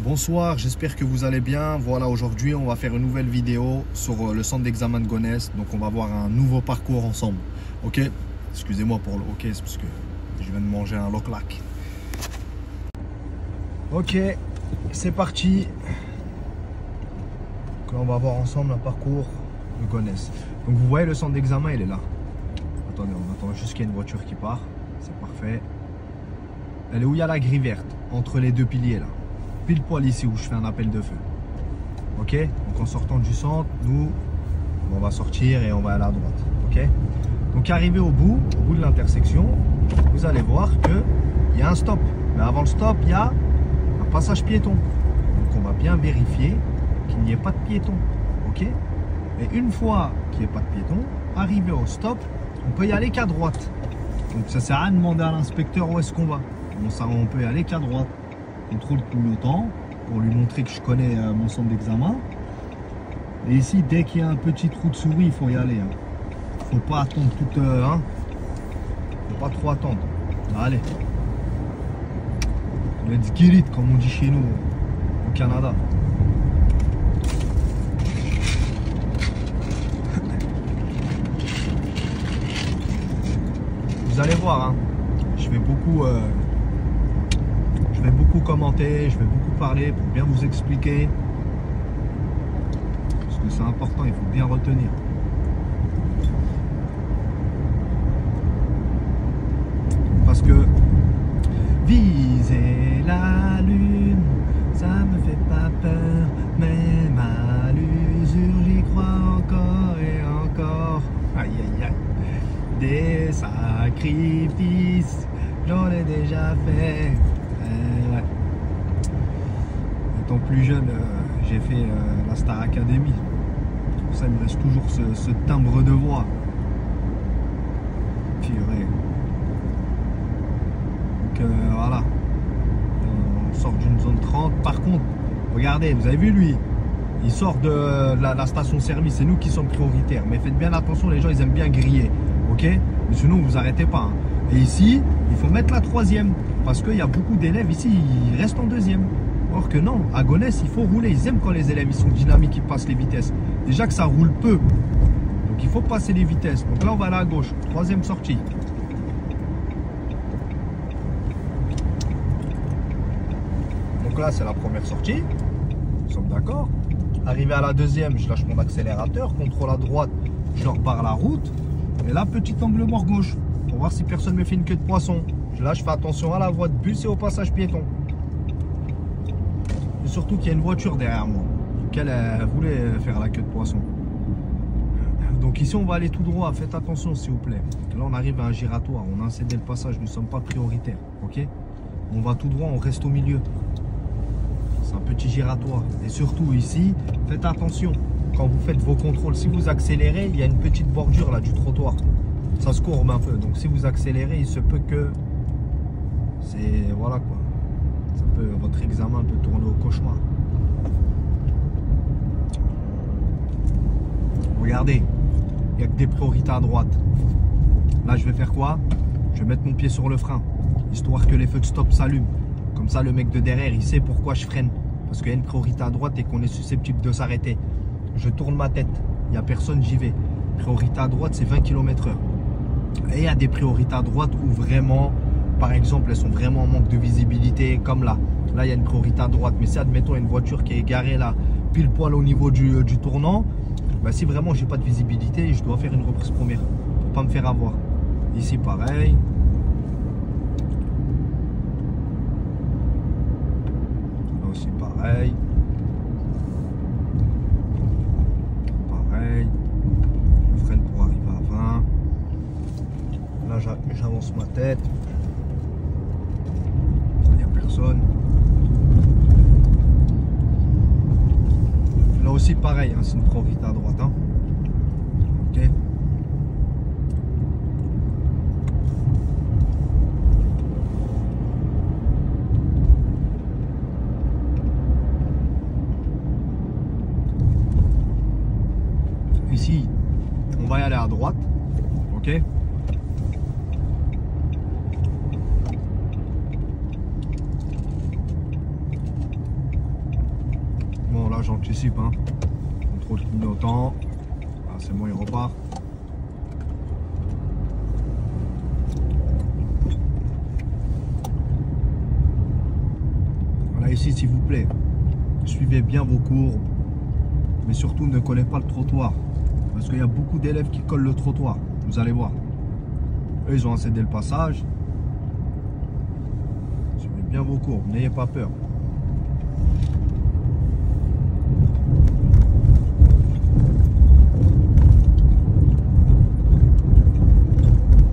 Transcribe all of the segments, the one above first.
Bonsoir, j'espère que vous allez bien. Voilà, aujourd'hui on va faire une nouvelle vidéo sur le centre d'examen de Gonesse. Donc on va voir un nouveau parcours ensemble. Ok, excusez-moi pour le ok, c'est parce que je viens de manger un loc-lac. Ok, c'est parti. Donc là, on va voir ensemble un parcours de Gonesse. Donc vous voyez le centre d'examen, il est là. Attendez, on attend juste qu'il y ait une voiture qui part. C'est parfait. Elle est où il y a la grille verte, entre les deux piliers là. Pile poil ici où je fais un appel de feu. Ok, donc en sortant du centre, nous on va sortir et on va aller à droite. Ok, donc arrivé au bout de l'intersection, vous allez voir que il y a un stop. Mais avant le stop, il y a un passage piéton. Donc on va bien vérifier qu'il n'y ait pas de piéton. Ok, et une fois qu'il n'y ait pas de piéton, arrivé au stop, on peut y aller qu'à droite. Donc ça sert à rien de demander à l'inspecteur où est-ce qu'on va. On peut y aller qu'à droite. Contrôle clignotant pour lui montrer que je connais mon centre d'examen. Et ici, dès qu'il y a un petit trou de souris, il faut y aller. Faut pas attendre tout. Faut pas trop attendre. Allez. Let's get it, comme on dit chez nous au Canada. Vous allez voir, hein, je vais beaucoup commenter, je vais beaucoup parler pour bien vous expliquer. Parce que c'est important, il faut bien retenir. Parce que viser la lune, ça me fait pas peur, même à l'usure, j'y crois encore et encore. Aïe aïe aïe. Des sacrifices, j'en ai déjà fait. Ouais. Étant plus jeune, j'ai fait la Star Academy. Pour ça, il me reste toujours ce timbre de voix. Purée. Donc voilà. On sort d'une zone 30. Par contre, regardez, vous avez vu lui, il sort de la station-service. C'est nous qui sommes prioritaires. Mais faites bien attention, les gens, ils aiment bien griller. Ok? Mais sinon, vous arrêtez pas. Hein. Et ici, il faut mettre la troisième. Parce qu'il y a beaucoup d'élèves ici, ils restent en deuxième. Or que non, à Gonesse, il faut rouler. Ils aiment quand les élèves ils sont dynamiques, ils passent les vitesses. Déjà que ça roule peu. Donc il faut passer les vitesses. Donc là, on va aller à gauche. Troisième sortie. Donc là, c'est la première sortie. Nous sommes d'accord. Arrivé à la deuxième, je lâche mon accélérateur. Contrôle à droite, je repars la route. Et là, petit angle mort gauche. Pour voir si personne me fait une queue de poisson. Là, je fais attention à la voie de bus et au passage piéton. Et surtout qu'il y a une voiture derrière moi. Qu'elle voulait faire la queue de poisson. Donc ici, on va aller tout droit. Faites attention, s'il vous plaît. Là, on arrive à un giratoire. On a cédé le passage. Nous ne sommes pas prioritaires. Ok? On va tout droit. On reste au milieu. C'est un petit giratoire. Et surtout ici, faites attention. Quand vous faites vos contrôles, si vous accélérez, il y a une petite bordure là du trottoir. Ça se courbe un peu. Donc si vous accélérez, il se peut que... C'est... Voilà quoi. Ça peut, votre examen peut tourner au cauchemar. Regardez. Il n'y a que des priorités à droite. Là, je vais faire quoi? Je vais mettre mon pied sur le frein. Histoire que les feux de stop s'allument. Comme ça, le mec de derrière, il sait pourquoi je freine. Parce qu'il y a une priorité à droite et qu'on est susceptible de s'arrêter. Je tourne ma tête. Il n'y a personne, j'y vais. Priorité à droite, c'est 20 km/h. Et il y a des priorités à droite où vraiment, par exemple, elles sont vraiment en manque de visibilité, comme là. Là, il y a une priorité à droite. Mais si, admettons, il y a une voiture qui est garée là, pile poil au niveau du tournant, bah, si vraiment j'ai pas de visibilité, je dois faire une reprise première pour pas me faire avoir. Ici, pareil. Là aussi, pareil. Pareil. Je freine pour arriver à 20. Là, j'avance ma tête. Il n'y a personne. Là aussi, pareil, hein, c'est une priorité à droite. Hein. Ok. Ici, on va y aller à droite. Ok. Là, j'anticipe. Hein. Contrôle clignotant. Ah, c'est bon, il repart. Voilà, ici, s'il vous plaît, suivez bien vos courbes. Mais surtout, ne collez pas le trottoir. Parce qu'il y a beaucoup d'élèves qui collent le trottoir. Vous allez voir. Eux, ils ont cédé le passage. Suivez bien vos courbes. N'ayez pas peur.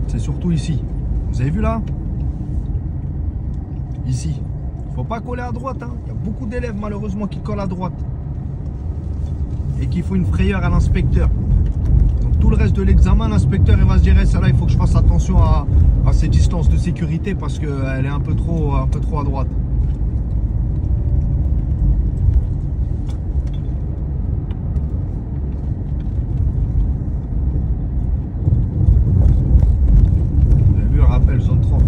C'est surtout ici. Vous avez vu là? Ici. Il ne faut pas coller à droite. Hein. Il y a beaucoup d'élèves malheureusement qui collent à droite. Et qui font une frayeur à l'inspecteur. Donc tout le reste de l'examen, l'inspecteur il va se dire ça là, il faut que je fasse attention à ces distances de sécurité parce qu'elle est un peu trop à droite. Vous avez vu le rappel zone 30 hein.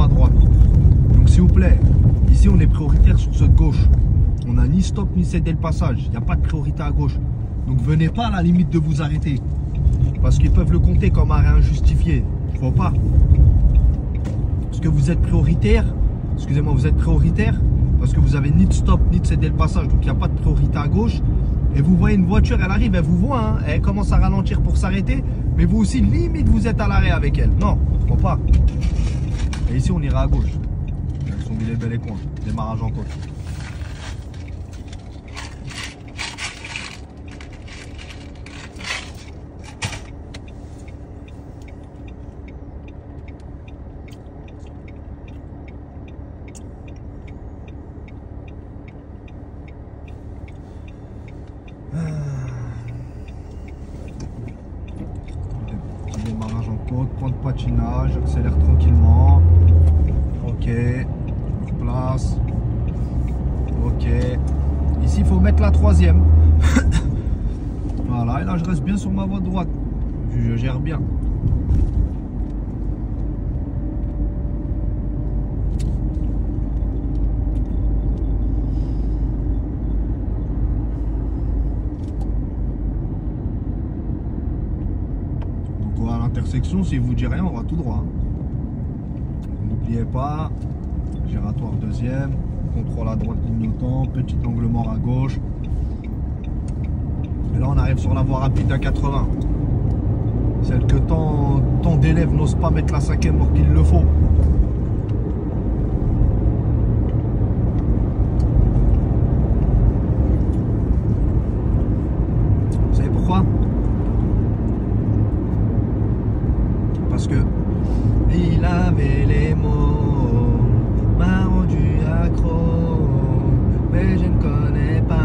À droite. Donc s'il vous plaît, ici on est prioritaire sur ce gauche. On n'a ni stop ni cédé le passage. Il n'y a pas de priorité à gauche. Donc venez pas à la limite de vous arrêter. Parce qu'ils peuvent le compter comme arrêt injustifié. Il ne faut pas. Parce que vous êtes prioritaire. Excusez-moi, vous êtes prioritaire. Parce que vous avez ni de stop ni de céder le passage. Donc il n'y a pas de priorité à gauche. Et vous voyez une voiture, elle arrive, elle vous voit. Hein, elle commence à ralentir pour s'arrêter. Mais vous aussi, limite, vous êtes à l'arrêt avec elle. Non, il ne faut pas. Et ici, on ira à gauche. Elles sont mis les belles coins. Démarrage en côte. Petit démarrage en côte, point de patinage, accélère tranquillement. Ok, place. Ok. Ici, il faut mettre la troisième. Voilà, et là, je reste bien sur ma voie droite. Je gère bien. Donc, à l'intersection, si vous dit rien, on va tout droit. N'oubliez pas, giratoire deuxième, contrôle à droite clignotant, petit angle mort à gauche. Et là on arrive sur la voie rapide à 80. Celle que tant d'élèves n'osent pas mettre la cinquième alors qu'il le faut. Vous savez pourquoi? Parce que il avait les mots, m'a rendu accro, mais je ne connais pas,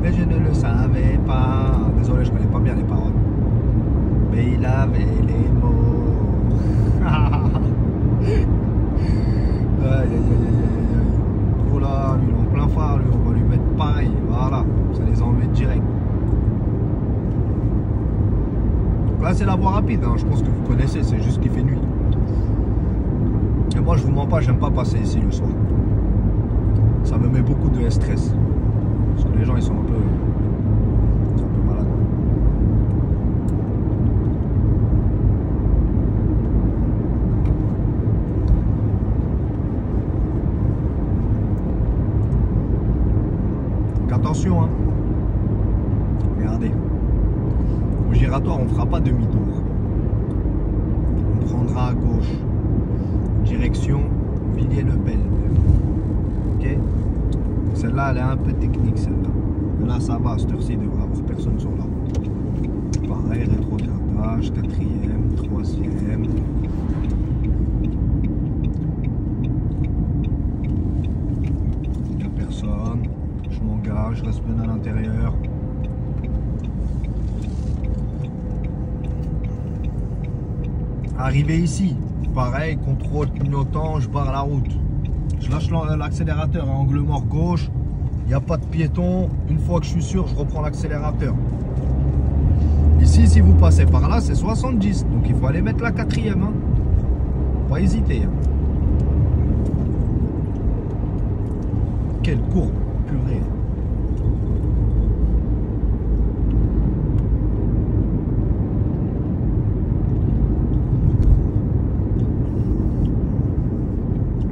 mais je ne le savais pas. Désolé, je connais pas bien les paroles. Mais il avait les mots. Oh là, lui, en plein phare, lui, on va lui mettre pareil. Voilà, ça les enlève direct. Là c'est la voie rapide, hein. Je pense que vous connaissez, c'est juste qu'il fait nuit. Et moi je vous mens pas, j'aime pas passer ici le soir. Ça me met beaucoup de stress. Parce que les gens ils sont un peu malades. Donc attention hein. Regardez. Au giratoire, on ne fera pas demi-tour. On prendra à gauche. Direction Villiers-le-Bel. Ok? Celle-là, elle est un peu technique, celle-là. Mais là, ça va. À cette heure-ci, il devrait y avoir personne sur la route. Pareil, rétrogradage, quatrième, troisième. Il n'y a personne. Je m'engage, je reste bien à l'intérieur. Arrivé ici, pareil, contrôle clignotant, je barre la route. Je lâche l'accélérateur à angle mort gauche. Il n'y a pas de piéton. Une fois que je suis sûr, je reprends l'accélérateur. Ici, si vous passez par là, c'est 70. Donc il faut aller mettre la quatrième. Hein. Pas hésiter. Hein. Quelle courbe, purée.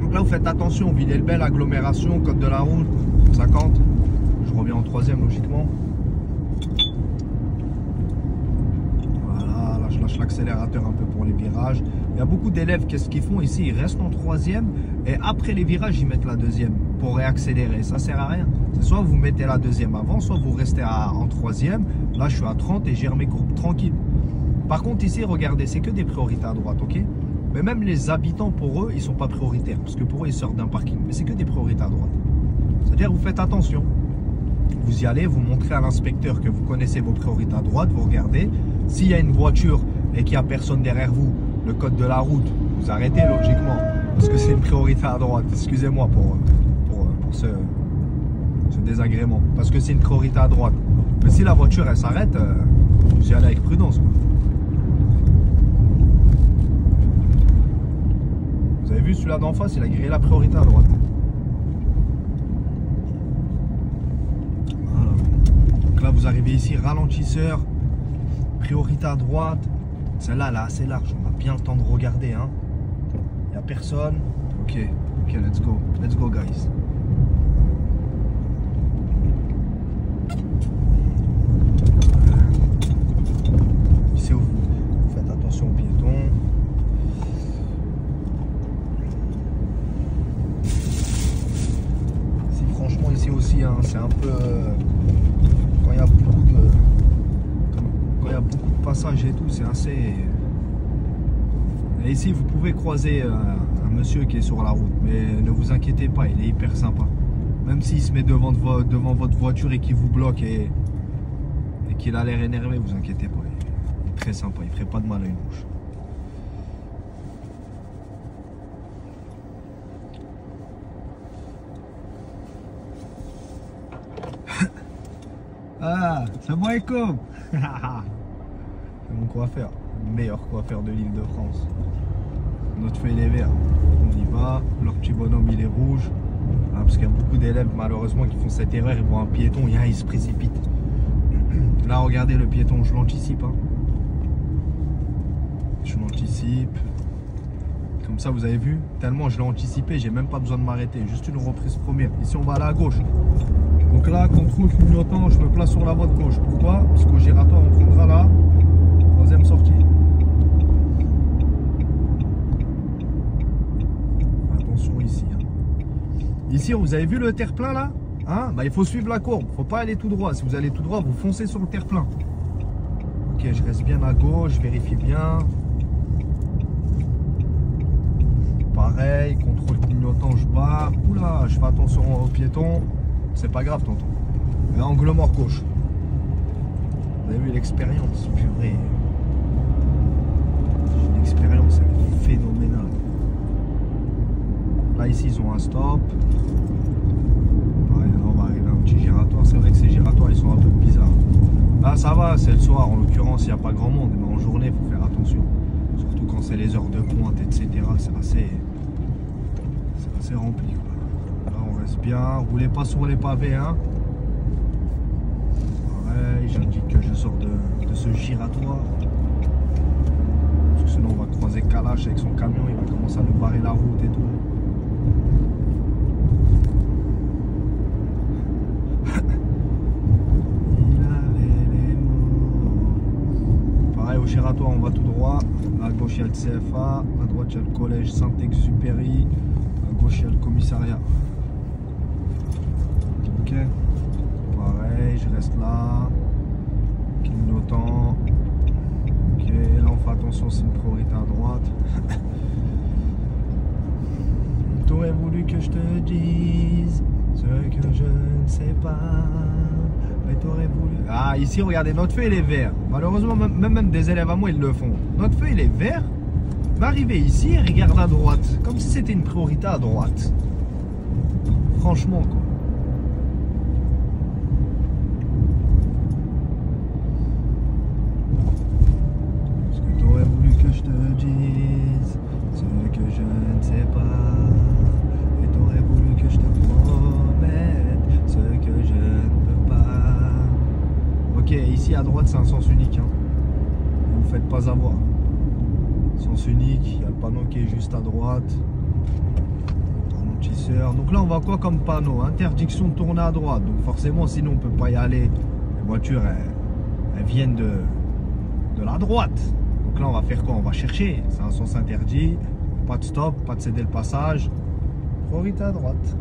Donc là, vous faites attention. Villers-le-Bel, agglomération, code de la route, 50. Je reviens en troisième, logiquement. Voilà, là, je lâche l'accélérateur un peu pour les virages. Il y a beaucoup d'élèves, qu'est-ce qu'ils font ici? Ils restent en troisième et après les virages, ils mettent la deuxième pour réaccélérer. Ça sert à rien. C'est soit vous mettez la deuxième avant, soit vous restez en troisième. Là, je suis à 30 et gère mes courbes tranquille. Par contre, ici, regardez, c'est que des priorités à droite, ok? Mais même les habitants, pour eux, ils ne sont pas prioritaires parce que pour eux, ils sortent d'un parking. Mais c'est que des priorités à droite. C'est-à-dire, vous faites attention. Vous y allez, vous montrez à l'inspecteur que vous connaissez vos priorités à droite, vous regardez. S'il y a une voiture et qu'il n'y a personne derrière vous, le code de la route, vous arrêtez logiquement, parce que c'est une priorité à droite. Excusez-moi pour ce désagrément, parce que c'est une priorité à droite. Mais si la voiture elle s'arrête, j'y allais avec prudence. Quoi. Vous avez vu celui-là d'en face, il a grillé la priorité à droite. Voilà. Donc là vous arrivez ici, ralentisseur, priorité à droite. Celle-là, là, assez large, on a bien le temps de regarder. Hein. Il n'y a personne. Ok, let's go. Let's go, guys. Ici, vous faites attention aux piétons. Si, franchement, ici aussi, hein, c'est un peu... quand il y a beaucoup de... Quand il y a beaucoup de passages et tout, c'est assez... Et ici, vous pouvez croiser un monsieur qui est sur la route, mais ne vous inquiétez pas, il est hyper sympa. Même s'il se met devant votre voiture et qu'il vous bloque et qu'il a l'air énervé, vous inquiétez pas, il est très sympa, il ne ferait pas de mal à une bouche. Ah, salam alaikum. C'est mon coiffeur, le meilleur coiffeur de l'Île-de-France. Notre feu il est vert, on y va, leur petit bonhomme il est rouge. Ah, parce qu'il y a beaucoup d'élèves malheureusement qui font cette erreur, ils voient un piéton, ils se précipitent. Là regardez le piéton, je l'anticipe. Hein. Je l'anticipe. Comme ça vous avez vu, tellement je l'ai anticipé, j'ai même pas besoin de m'arrêter, juste une reprise première. Ici on va aller à gauche. Donc là, contrôle clignotant, je me place sur la voie de gauche. Pourquoi? Parce qu'au giratoire on prendra la troisième sortie. Attention ici. Hein. Ici, vous avez vu le terre-plein là, hein, bah, il faut suivre la courbe, il ne faut pas aller tout droit. Si vous allez tout droit, vous foncez sur le terre-plein. Ok, je reste bien à gauche, je vérifie bien. Pareil, contrôle clignotant, je barre. Oula, je fais attention aux piétons. C'est pas grave, tonton. Et angle mort gauche. Vous avez vu l'expérience, purée. J'ai une expérience phénoménale. Là, ici, ils ont un stop. Pareil, là, on va arriver à un petit giratoire. C'est vrai que ces giratoires, ils sont un peu bizarres. Là, ça va, c'est le soir. En l'occurrence, il n'y a pas grand monde. Mais en journée, il faut faire attention. Surtout quand c'est les heures de pointe, etc. C'est assez rempli, quoi. Là, on reste bien. Roulez pas sur les pavés, hein. Pareil, j'indique que je sors de ce giratoire. Parce que sinon, on va croiser Kalash avec son camion. Il va commencer à nous barrer la route et tout. Au giratoire on va tout droit, à gauche il y a le CFA, à droite il y a le collège Saint-Exupéry, à gauche il y a le commissariat. Ok, pareil, je reste là, clignotant. Ok, là on fait attention, c'est une priorité à droite. T'aurais voulu que je te dise ce que je ne sais pas. Mais t'aurais voulu... Ah, ici, regardez, notre feu, il est vert. Malheureusement, même des élèves à moi, ils le font. Notre feu, il est vert. Va arriver ici et regarde à droite. Comme si c'était une priorité à droite. Franchement, quoi. ici à droite, c'est un sens unique. Hein. Ne vous faites pas avoir. Sens unique, il y a le panneau qui est juste à droite. Ralentisseur. Donc là, on voit quoi comme panneau? Interdiction de tourner à droite. Donc forcément, sinon, on ne peut pas y aller. Les voitures, elles viennent de la droite. Donc là, on va faire quoi? On va chercher. C'est un sens interdit. Pas de stop, pas de céder le passage. Priorité à droite.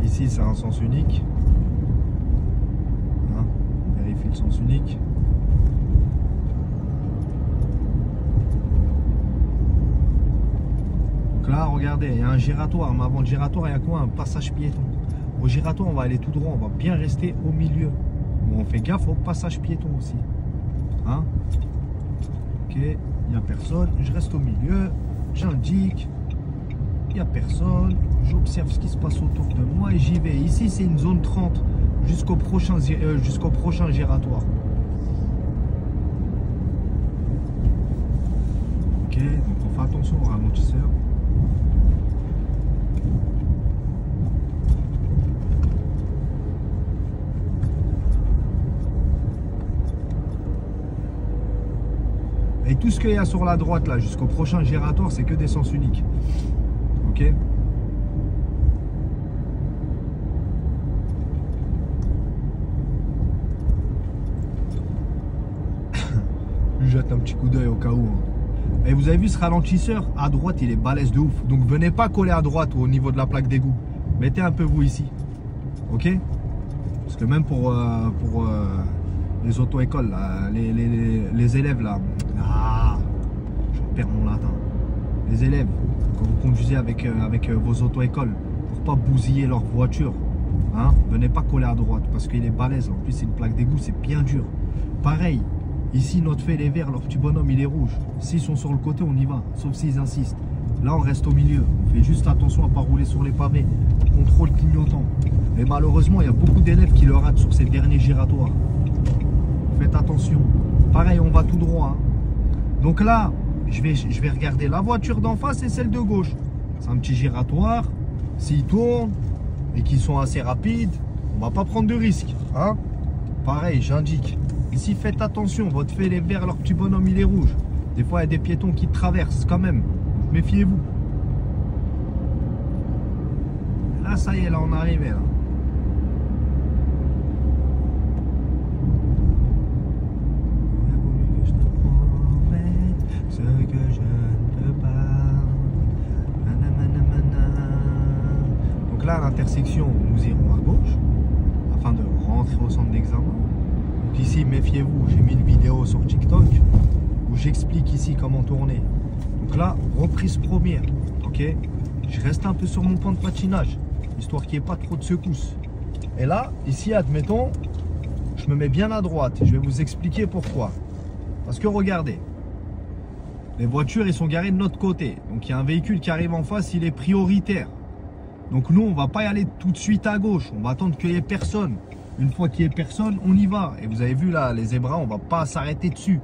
Ici, c'est un sens unique. Hein, on vérifie le sens unique. Donc là, regardez, il y a un giratoire. Mais avant le giratoire, il y a quoi? Un passage piéton. Au giratoire, on va aller tout droit. On va bien rester au milieu. Bon, on fait gaffe au passage piéton aussi. Hein? Ok, il n'y a personne. Je reste au milieu. J'indique. Il n'y a personne, j'observe ce qui se passe autour de moi et j'y vais. Ici, c'est une zone 30 jusqu'au prochain giratoire. Ok, donc on fait attention au ralentisseur. Et tout ce qu'il y a sur la droite là jusqu'au prochain giratoire, c'est que des sens uniques. Ok. Je jette un petit coup d'œil au cas où. Et vous avez vu ce ralentisseur à droite, il est balèze de ouf. Donc venez pas coller à droite au niveau de la plaque d'égout. Mettez un peu vous ici. Ok. Parce que même pour les auto-écoles, les élèves là. Ah, j'en perds mon latin. Les élèves, quand vous conduisez avec vos auto-écoles, pour pas bousiller leur voiture, hein, venez pas coller à droite parce qu'il est balèze. En plus, c'est une plaque d'égout, c'est bien dur. Pareil, ici, notre fait est vert, leur petit bonhomme, il est rouge. S'ils sont sur le côté, on y va, sauf s'ils insistent. Là, on reste au milieu. On fait juste attention à ne pas rouler sur les pavés. Contrôle clignotant. Et malheureusement, il y a beaucoup d'élèves qui le ratent sur ces derniers giratoires. Faites attention. Pareil, on va tout droit. Hein. Donc là, je vais regarder la voiture d'en face et celle de gauche. C'est un petit giratoire. S'ils tournent et qu'ils sont assez rapides, on va pas prendre de risques. Hein. Pareil, j'indique. Ici, faites attention. Votre fait est vert, leur petit bonhomme, il est rouge. Des fois, il y a des piétons qui traversent quand même. Méfiez-vous. Là, ça y est, là, on est arrivé. Là. Ce que je ne peux pas. Donc là, à l'intersection, nous irons à gauche afin de rentrer au centre d'examen. Donc ici, méfiez-vous, j'ai mis une vidéo sur TikTok où j'explique ici comment tourner. Donc là, reprise première, ok. Je reste un peu sur mon point de patinage, histoire qu'il n'y ait pas trop de secousses. Et là, ici, admettons, je me mets bien à droite. Je vais vous expliquer pourquoi. Parce que regardez, les voitures, ils sont garées de notre côté. Donc, il y a un véhicule qui arrive en face, il est prioritaire. Donc, nous, on ne va pas y aller tout de suite à gauche. On va attendre qu'il n'y ait personne. Une fois qu'il n'y ait personne, on y va. Et vous avez vu là, les zébras, on ne va pas s'arrêter dessus.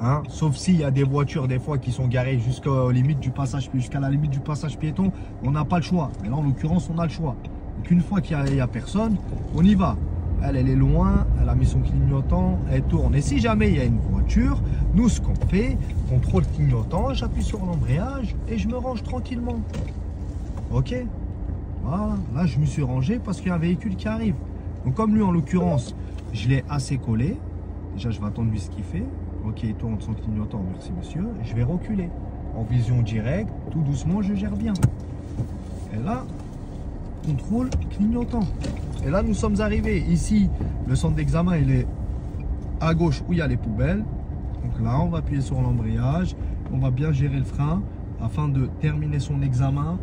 Hein? Sauf s'il y a des voitures, des fois, qui sont garées jusqu'à la limite du passage piéton. On n'a pas le choix. Mais là, en l'occurrence, on a le choix. Donc, une fois qu'il n'y a personne, on y va. Elle est loin, elle a mis son clignotant, elle tourne. Et si jamais il y a une voiture, nous, ce qu'on fait, contrôle clignotant, j'appuie sur l'embrayage et je me range tranquillement. Ok? Voilà, là, je me suis rangé parce qu'il y a un véhicule qui arrive. Donc, comme lui, en l'occurrence, je l'ai assez collé. Déjà, je vais attendre lui ce qu'il fait. Ok, il tourne son clignotant, merci monsieur. Je vais reculer. En vision directe, tout doucement, je gère bien. Et là, contrôle clignotant. Et là, nous sommes arrivés. Ici, le centre d'examen, il est à gauche où il y a les poubelles. Donc là, on va appuyer sur l'embrayage. On va bien gérer le frein afin de terminer son examen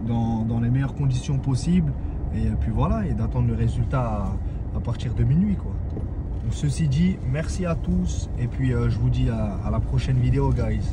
dans les meilleures conditions possibles. Et puis voilà, et d'attendre le résultat à partir de minuit, quoi. Donc, ceci dit, merci à tous. Et puis, je vous dis à la prochaine vidéo, guys.